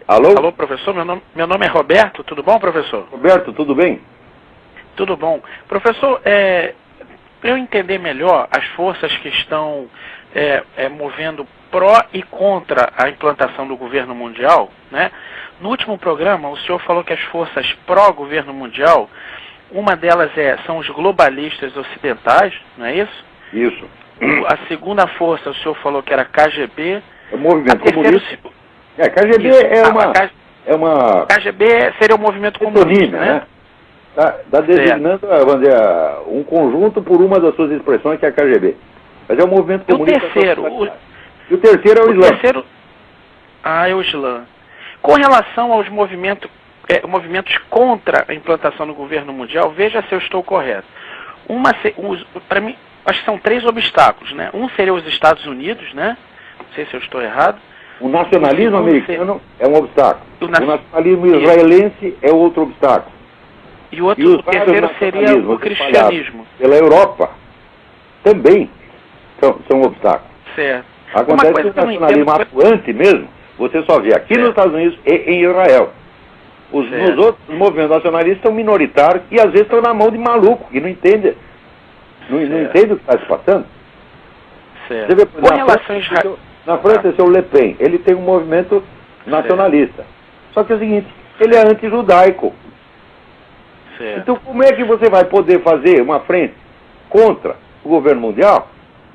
[SPEAKER 2] Alô?
[SPEAKER 6] Alô, professor, meu nome é Roberto, tudo bom, professor?
[SPEAKER 2] Roberto, tudo bem?
[SPEAKER 6] Tudo bom. Professor, para eu entender melhor as forças que estão movendo pró e contra a implantação do governo mundial, né? No último programa, o senhor falou que as forças pró-governo mundial, uma delas são os globalistas ocidentais, não é isso?
[SPEAKER 2] Isso.
[SPEAKER 6] A segunda força, o senhor falou que era KGB.
[SPEAKER 2] É o movimento comunista. KGB
[SPEAKER 6] isso.
[SPEAKER 2] é uma...
[SPEAKER 6] KGB seria o movimento comunista, né?
[SPEAKER 2] Está designando, vamos dizer, um conjunto por uma das suas expressões, que é a KGB. Mas é o movimento comunista.
[SPEAKER 6] E o terceiro?
[SPEAKER 2] E o terceiro é o Islã.
[SPEAKER 6] É o Islã. Com relação aos movimentos contra a implantação do governo mundial, veja se eu estou correto. Para mim, acho que são 3 obstáculos, né? Um seria os Estados Unidos, né? Não sei se eu estou errado.
[SPEAKER 2] O nacionalismo americano é um obstáculo. O nacionalismo israelense é outro obstáculo.
[SPEAKER 6] E o terceiro seria o cristianismo.
[SPEAKER 2] Pela Europa também são obstáculos.
[SPEAKER 6] Certo.
[SPEAKER 2] Acontece que o nacionalismo atuante mesmo, você só vê aqui nos Estados Unidos e em Israel. Nos outros movimentos nacionalistas são minoritários e às vezes estão na mão de maluco, que não entende. Não entende o que está se passando.
[SPEAKER 6] Certo.
[SPEAKER 2] Você vê, na França, esse é o Le Pen. Ele tem um movimento nacionalista. Só que é o seguinte, ele é anti-judaico. Então como é que você vai poder fazer uma frente contra o governo mundial?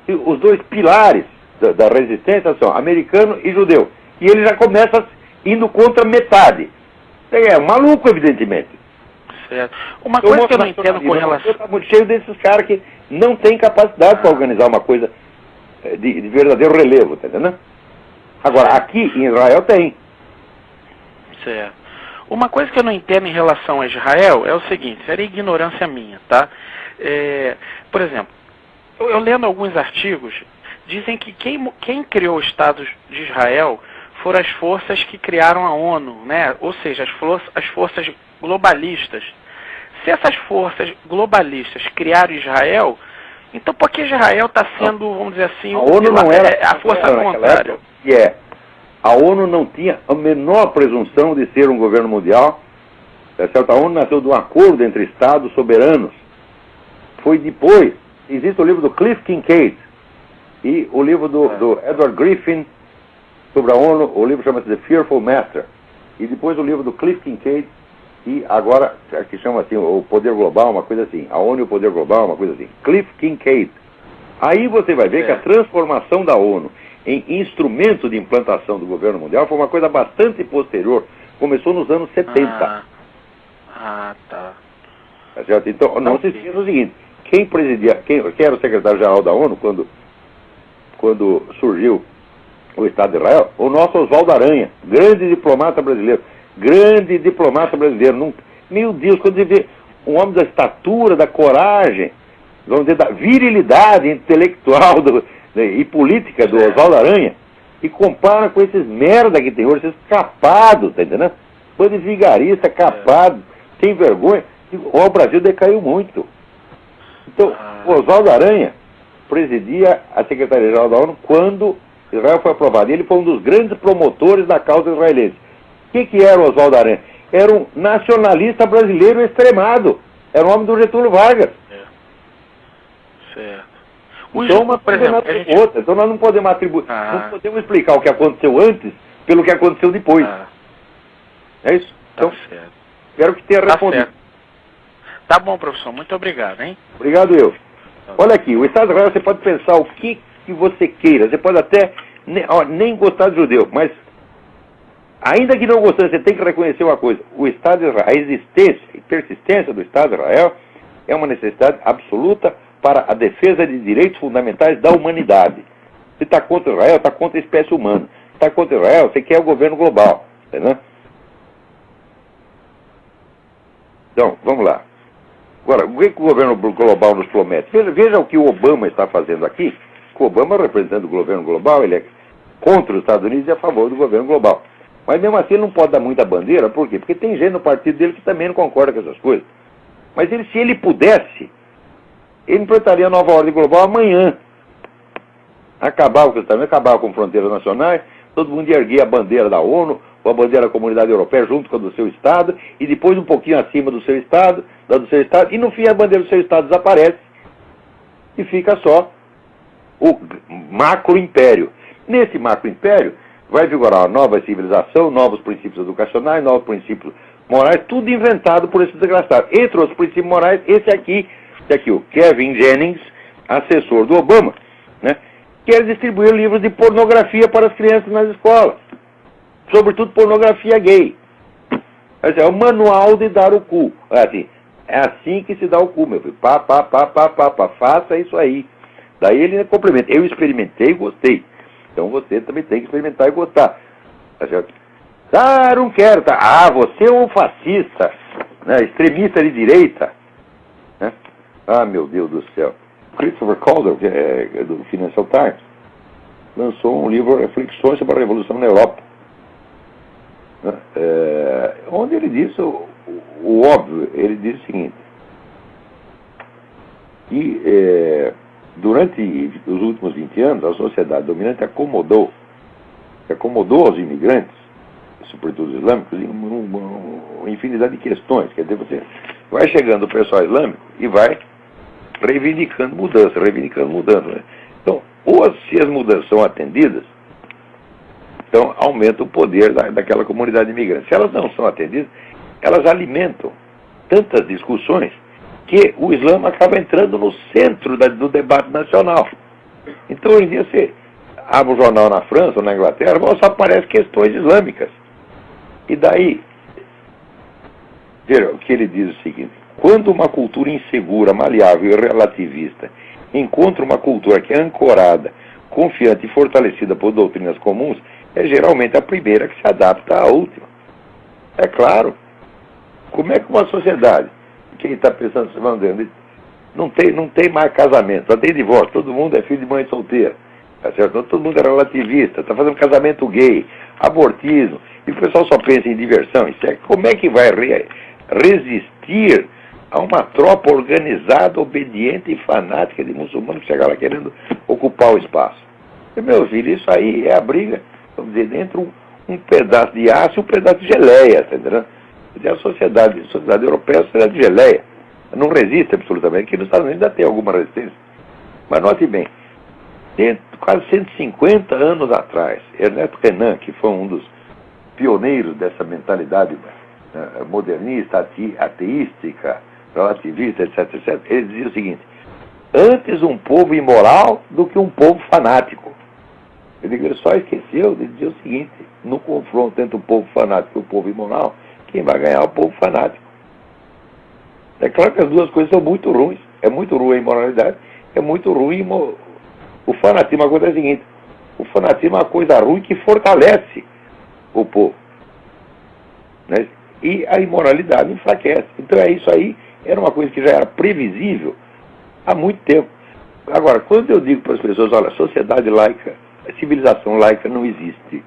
[SPEAKER 2] Os dois pilares da resistência são americano e judeu. E ele já começa indo contra metade. É maluco, evidentemente.
[SPEAKER 6] Certo. Uma coisa que eu não entendo com relação...
[SPEAKER 2] Está muito cheio desses caras que não têm capacidade para organizar uma coisa de verdadeiro relevo, tá entendendo? Agora, aqui em Israel tem.
[SPEAKER 6] Certo. Uma coisa que eu não entendo em relação a Israel é o seguinte, seria ignorância minha, tá? Por exemplo, eu lendo alguns artigos, dizem que quem criou o Estado de Israel foram as forças que criaram a ONU, né? Ou seja, as forças globalistas. Se essas forças globalistas criaram Israel, então por que Israel está sendo, vamos dizer assim,
[SPEAKER 2] a ONU não era
[SPEAKER 6] a força contrária?
[SPEAKER 2] A ONU não tinha a menor presunção de ser um governo mundial. A ONU nasceu de um acordo entre Estados soberanos. Foi depois. Existe o livro do Cliff Kincaid e o livro do Edward Griffin sobre a ONU. O livro chama-se The Fearful Master. E depois o livro do Cliff Kincaid e agora, que chama assim, o Poder Global, uma coisa assim. A ONU e o Poder Global, uma coisa assim. Cliff Kincaid. Aí você vai ver que a transformação da ONU em instrumento de implantação do governo mundial foi uma coisa bastante posterior. Começou nos anos 70.
[SPEAKER 6] Tá.
[SPEAKER 2] Tá certo? Então, não se esqueça o seguinte, quem era o secretário-geral da ONU quando surgiu o Estado de Israel? O nosso Oswaldo Aranha, grande diplomata brasileiro. Meu Deus, quando você vê um homem da estatura, da coragem, vamos dizer, da virilidade intelectual e política do Oswaldo Aranha, e compara com esses merda que tem hoje, esses capados, tá entendendo? Bando de vigarista, capado, sem vergonha. O Brasil decaiu muito. Então, o Oswaldo Aranha presidia a Secretaria-Geral da ONU quando Israel foi aprovado. Ele foi um dos grandes promotores da causa israelense. O que era o Oswaldo Aranha? Era um nacionalista brasileiro extremado. Era um homem do Getúlio Vargas.
[SPEAKER 6] Certo.
[SPEAKER 2] Então uma
[SPEAKER 6] por
[SPEAKER 2] coisa
[SPEAKER 6] exemplo,
[SPEAKER 2] é outra. Então nós não podemos atribuir, não podemos explicar o que aconteceu antes pelo que aconteceu depois. É isso? Então,
[SPEAKER 6] certo.
[SPEAKER 2] Espero que tenha respondido.
[SPEAKER 6] Certo. Tá bom, professor. Muito obrigado, hein?
[SPEAKER 2] Obrigado eu. Olha aqui, o Estado de Israel, você pode pensar o que você queira. Você pode até nem gostar de judeu, mas ainda que não gostando, você tem que reconhecer uma coisa. O Estado de Israel, a existência e persistência do Estado de Israel é uma necessidade absoluta para a defesa de direitos fundamentais da humanidade. Se está contra Israel, está contra a espécie humana. Se está contra Israel, você quer o governo global. Entendeu? Então, vamos lá. Agora, o que o governo global nos promete? Veja o que o Obama está fazendo aqui. O Obama, representando o governo global, ele é contra os Estados Unidos e a favor do governo global. Mas mesmo assim ele não pode dar muita bandeira, por quê? Porque tem gente no partido dele que também não concorda com essas coisas. Mas se ele pudesse, ele implantaria a nova ordem global amanhã. Acabava com os Estados Unidos, acabava com fronteiras nacionais, todo mundo ia erguer a bandeira da ONU, ou a bandeira da Comunidade Europeia junto com a do seu Estado, e depois um pouquinho acima do seu Estado, da do seu Estado, e no fim a bandeira do seu Estado desaparece, e fica só o macro-império. Nesse macro-império vai vigorar uma nova civilização, novos princípios educacionais, novos princípios morais, tudo inventado por esses desgraçados. Entre os princípios morais, esse aqui, o Kevin Jennings, assessor do Obama, né, quer distribuir livros de pornografia para as crianças nas escolas. Sobretudo pornografia gay. É o manual de dar o cu. É assim que se dá o cu, meu filho. Faça isso aí. Daí ele complementa. Eu experimentei e gostei. Então você também tem que experimentar e gostar. Tá certo? Ah, não quero. Tá? Ah, você é um fascista, né? Extremista de direita. Né? Ah, meu Deus do céu. Christopher Calder, que é do Financial Times, lançou um livro, Reflexões sobre a Revolução na Europa. Onde ele diz o óbvio. Ele diz o seguinte, que durante os últimos 20 anos a sociedade dominante acomodou aos imigrantes, sobretudo os islâmicos, em uma infinidade de questões. Quer dizer, você vai chegando o pessoal islâmico e vai reivindicando mudança. Né? Então, se as mudanças são atendidas, então aumenta o poder daquela comunidade imigrante. Se elas não são atendidas, elas alimentam tantas discussões que o Islã acaba entrando no centro do debate nacional. Então, hoje em dia, você abre um jornal na França ou na Inglaterra, só aparecem questões islâmicas. E daí, veja, o que ele diz é o seguinte: quando uma cultura insegura, maleável e relativista encontra uma cultura que é ancorada, confiante e fortalecida por doutrinas comuns, é geralmente a primeira que se adapta à última. É claro. Como é que uma sociedade, quem está pensando, não tem mais casamento, só tem divórcio, todo mundo é filho de mãe solteira, tá certo? Todo mundo é relativista, está fazendo casamento gay, abortismo, e o pessoal só pensa em diversão. Como é que vai resistir a uma tropa organizada, obediente e fanática de muçulmanos que chega lá querendo ocupar o espaço? E, meu filho, isso aí é a briga, vamos dizer, dentro um pedaço de aço e um pedaço de geleia, tá entendendo? A sociedade europeia é a sociedade de geleia. Não resiste absolutamente. Aqui nos Estados Unidos ainda tem alguma resistência. Mas note bem, quase 150 anos atrás, Ernesto Renan, que foi um dos pioneiros dessa mentalidade modernista, ateística, relativista, etc., ele dizia o seguinte: antes um povo imoral do que um povo fanático. Ele só esqueceu de dizer o seguinte: no confronto entre o povo fanático e o povo imoral, quem vai ganhar é o povo fanático. É claro que as duas coisas são muito ruins. É muito ruim a imoralidade, é muito ruim o fanatismo. A coisa é a seguinte: o fanatismo é uma coisa ruim que fortalece o povo, né? E a imoralidade enfraquece. Então isso aí era uma coisa que já era previsível há muito tempo. Agora, quando eu digo para as pessoas, olha, sociedade laica, civilização laica não existe.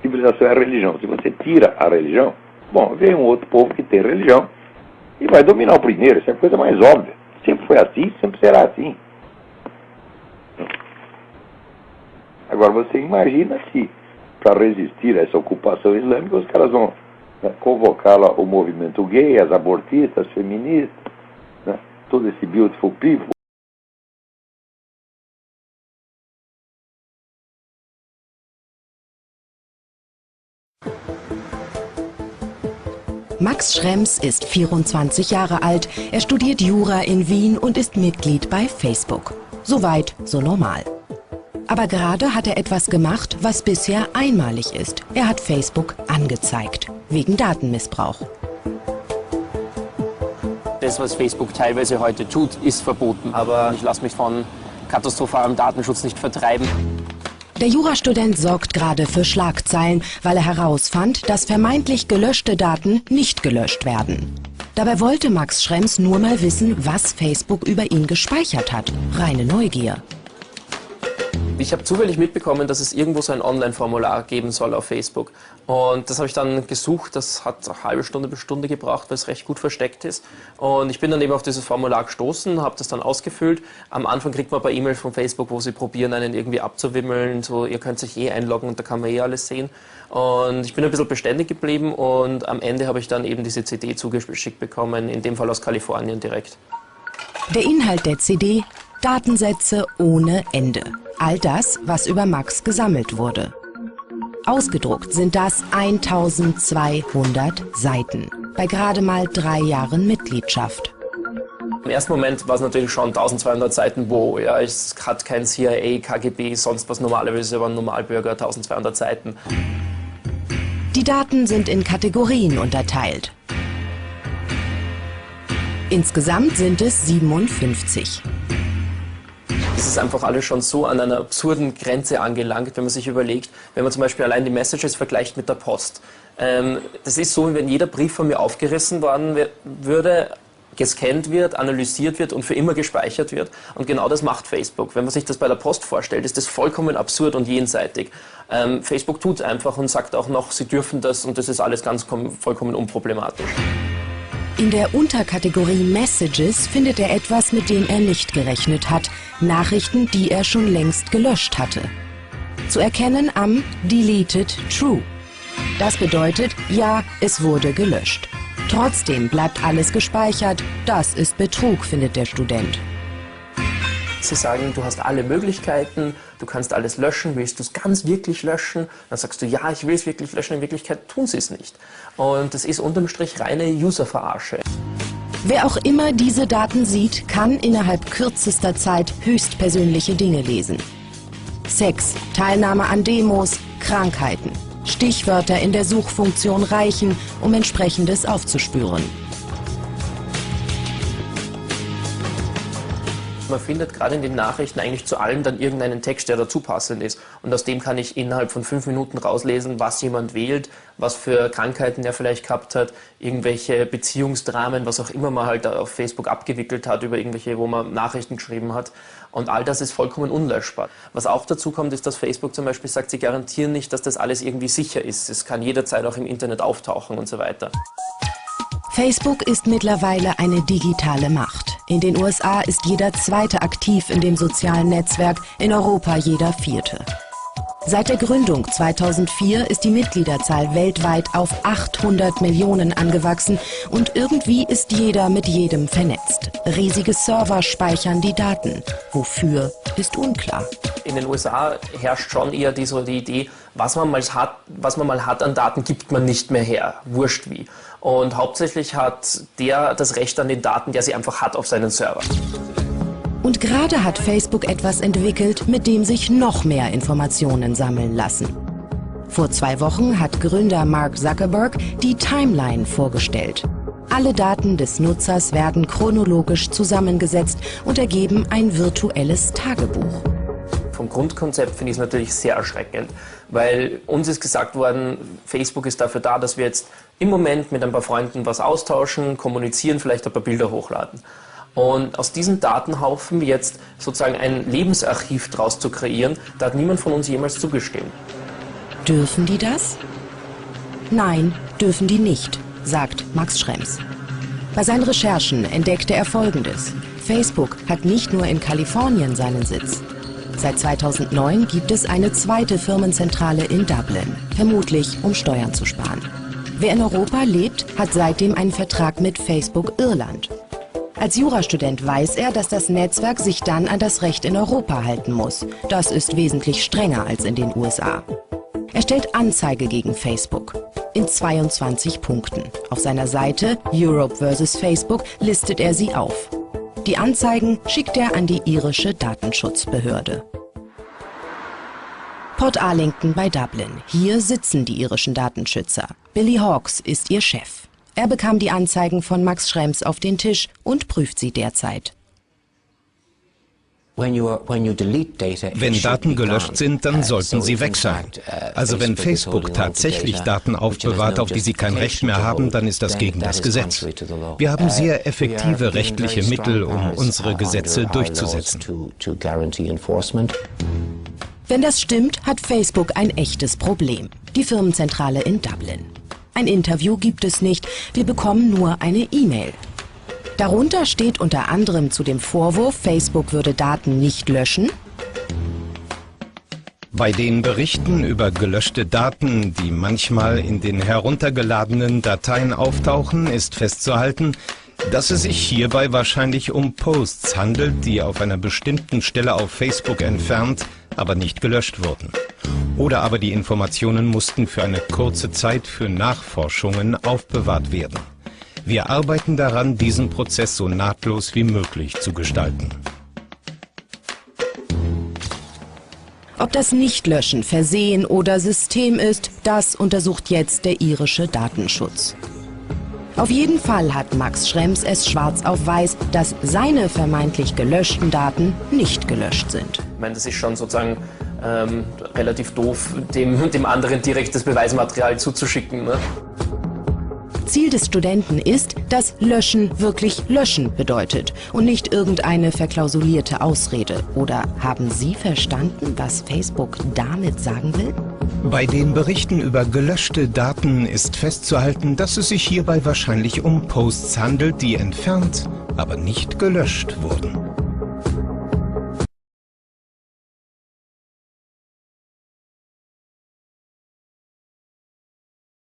[SPEAKER 2] Civilização é religião. Se você tira a religião, bom, vem um outro povo que tem religião e vai dominar o primeiro. Isso é a coisa mais óbvia. Sempre foi assim, sempre será assim. Agora, você imagina se, para resistir a essa ocupação islâmica, os caras vão convocar lá o movimento gay, as abortistas, as feministas, todo esse beautiful people,
[SPEAKER 7] Max Schrems ist 24 Jahre alt, er studiert Jura in Wien und ist Mitglied bei Facebook. Soweit, so normal. Aber gerade hat er etwas gemacht, was bisher einmalig ist. Er hat Facebook angezeigt, wegen Datenmissbrauch.
[SPEAKER 8] Das, was Facebook teilweise heute tut, ist verboten. Aber ich lasse mich von katastrophalem Datenschutz nicht vertreiben.
[SPEAKER 7] Der Jurastudent sorgt gerade für Schlagzeilen, weil er herausfand, dass vermeintlich gelöschte Daten nicht gelöscht werden. Dabei wollte Max Schrems nur mal wissen, was Facebook über ihn gespeichert hat. Reine Neugier.
[SPEAKER 8] Ich habe zufällig mitbekommen, dass es irgendwo so ein Online-Formular geben soll auf Facebook. Und das habe ich dann gesucht. Das hat eine halbe Stunde bis Stunde gebraucht, weil es recht gut versteckt ist. Und ich bin dann eben auf dieses Formular gestoßen, habe das dann ausgefüllt. Am Anfang kriegt man ein paar E-Mails von Facebook, wo sie probieren, einen irgendwie abzuwimmeln. So, ihr könnt sich einloggen und da kann man alles sehen. Und ich bin ein bisschen beständig geblieben und am Ende habe ich dann eben diese CD zugeschickt bekommen, in dem Fall aus Kalifornien direkt.
[SPEAKER 7] Der Inhalt der CD: Datensätze ohne Ende. All das, was über Max gesammelt wurde. Ausgedruckt sind das 1200 Seiten, bei gerade mal 3 Jahren Mitgliedschaft.
[SPEAKER 8] Im ersten Moment war es natürlich schon 1200 Seiten, wo ja, es hat kein CIA, KGB, sonst was, normalerweise über ein Normalbürger 1200 Seiten.
[SPEAKER 7] Die Daten sind in Kategorien unterteilt. Insgesamt sind es 57.
[SPEAKER 8] Es ist einfach alles schon so an einer absurden Grenze angelangt, wenn man sich überlegt, wenn man zum Beispiel allein die Messages vergleicht mit der Post. Das ist so, wie wenn jeder Brief von mir aufgerissen worden würde, gescannt wird, analysiert wird und für immer gespeichert wird. Und genau das macht Facebook. Wenn man sich das bei der Post vorstellt, ist das vollkommen absurd und jenseitig. Facebook tut einfach und sagt auch noch, sie dürfen das und das ist alles ganz vollkommen unproblematisch.
[SPEAKER 7] In der Unterkategorie Messages findet er etwas, mit dem er nicht gerechnet hat. Nachrichten, die er schon längst gelöscht hatte. Zu erkennen am Deleted True. Das bedeutet, ja, es wurde gelöscht. Trotzdem bleibt alles gespeichert. Das ist Betrug, findet der Student.
[SPEAKER 8] Sie sagen, du hast alle Möglichkeiten, du kannst alles löschen, willst du es ganz wirklich löschen? Dann sagst du, ja, ich will es wirklich löschen, in Wirklichkeit tun sie es nicht. Und das ist unterm Strich reine User-Verarsche.
[SPEAKER 7] Wer auch immer diese Daten sieht, kann innerhalb kürzester Zeit höchstpersönliche Dinge lesen. Sex, Teilnahme an Demos, Krankheiten. Stichwörter in der Suchfunktion reichen, um Entsprechendes aufzuspüren.
[SPEAKER 8] Man findet gerade in den Nachrichten eigentlich zu allem dann irgendeinen Text, der dazu passend ist. Und aus dem kann ich innerhalb von 5 Minuten rauslesen, was jemand wählt, was für Krankheiten er vielleicht gehabt hat, irgendwelche Beziehungsdramen, was auch immer man halt auf Facebook abgewickelt hat, über irgendwelche, wo man Nachrichten geschrieben hat. Und all das ist vollkommen unlöschbar. Was auch dazu kommt, ist, dass Facebook zum Beispiel sagt, sie garantieren nicht, dass das alles irgendwie sicher ist. Es kann jederzeit auch im Internet auftauchen und so weiter.
[SPEAKER 7] Facebook ist mittlerweile eine digitale Macht. In den USA ist jeder Zweite aktiv in dem sozialen Netzwerk, in Europa jeder Vierte. Seit der Gründung 2004 ist die Mitgliederzahl weltweit auf 800 Millionen angewachsen und irgendwie ist jeder mit jedem vernetzt. Riesige Server speichern die Daten. Wofür, ist unklar.
[SPEAKER 8] In den USA herrscht schon eher die Idee, was man mal hat an Daten, gibt man nicht mehr her. Wurscht wie. Und hauptsächlich hat der das Recht an den Daten, der sie einfach hat auf seinen Server.
[SPEAKER 7] Und gerade hat Facebook etwas entwickelt, mit dem sich noch mehr Informationen sammeln lassen. Vor 2 Wochen hat Gründer Mark Zuckerberg die Timeline vorgestellt. Alle Daten des Nutzers werden chronologisch zusammengesetzt und ergeben ein virtuelles Tagebuch.
[SPEAKER 8] Vom Grundkonzept finde ich es natürlich sehr erschreckend, weil uns ist gesagt worden, Facebook ist dafür da, dass wir jetzt im Moment mit ein paar Freunden was austauschen, kommunizieren, vielleicht ein paar Bilder hochladen. Und aus diesem Datenhaufen jetzt sozusagen ein Lebensarchiv draus zu kreieren, da hat niemand von uns jemals zugestimmt.
[SPEAKER 7] Dürfen die das? Nein, dürfen die nicht, sagt Max Schrems. Bei seinen Recherchen entdeckte er Folgendes. Facebook hat nicht nur in Kalifornien seinen Sitz. Seit 2009 gibt es eine zweite Firmenzentrale in Dublin, vermutlich um Steuern zu sparen. Wer in Europa lebt, hat seitdem einen Vertrag mit Facebook Irland. Als Jurastudent weiß er, dass das Netzwerk sich dann an das Recht in Europa halten muss. Das ist wesentlich strenger als in den USA. Er stellt Anzeige gegen Facebook. In 22 Punkten. Auf seiner Seite Europe vs. Facebook listet er sie auf. Die Anzeigen schickt er an die irische Datenschutzbehörde. Port Arlington bei Dublin. Hier sitzen die irischen Datenschützer. Billy Hawkes ist ihr Chef. Er bekam die Anzeigen von Max Schrems auf den Tisch und prüft sie derzeit.
[SPEAKER 9] Wenn Daten gelöscht sind, dann sollten sie weg sein. Also wenn Facebook tatsächlich Daten aufbewahrt, auf die sie kein Recht mehr haben, dann ist das gegen das Gesetz. Wir haben sehr effektive rechtliche Mittel, um unsere Gesetze durchzusetzen.
[SPEAKER 7] Wenn das stimmt, hat Facebook ein echtes Problem. Die Firmenzentrale in Dublin. Ein Interview gibt es nicht, wir bekommen nur eine E-Mail. Darunter steht unter anderem zu dem Vorwurf, Facebook würde Daten nicht löschen.
[SPEAKER 9] Bei den Berichten über gelöschte Daten, die manchmal in den heruntergeladenen Dateien auftauchen, ist festzuhalten, dass es sich hierbei wahrscheinlich um Posts handelt, die auf einer bestimmten Stelle auf Facebook entfernt, aber nicht gelöscht wurden. Oder aber die Informationen mussten für eine kurze Zeit für Nachforschungen aufbewahrt werden. Wir arbeiten daran, diesen Prozess so nahtlos wie möglich zu gestalten.
[SPEAKER 7] Ob das Nichtlöschen Versehen oder System ist, das untersucht jetzt der irische Datenschutz. Auf jeden Fall hat Max Schrems es schwarz auf weiß, dass seine vermeintlich gelöschten Daten nicht gelöscht sind.
[SPEAKER 8] Ich meine, das ist schon sozusagen relativ doof, dem anderen direkt das Beweismaterial zuzuschicken, ne?
[SPEAKER 7] Ziel des Studenten ist, dass Löschen wirklich Löschen bedeutet und nicht irgendeine verklausulierte Ausrede. Oder haben Sie verstanden, was Facebook damit sagen will?
[SPEAKER 9] Bei den Berichten über gelöschte Daten ist festzuhalten, dass es sich hierbei wahrscheinlich um Posts handelt, die entfernt, aber nicht gelöscht wurden.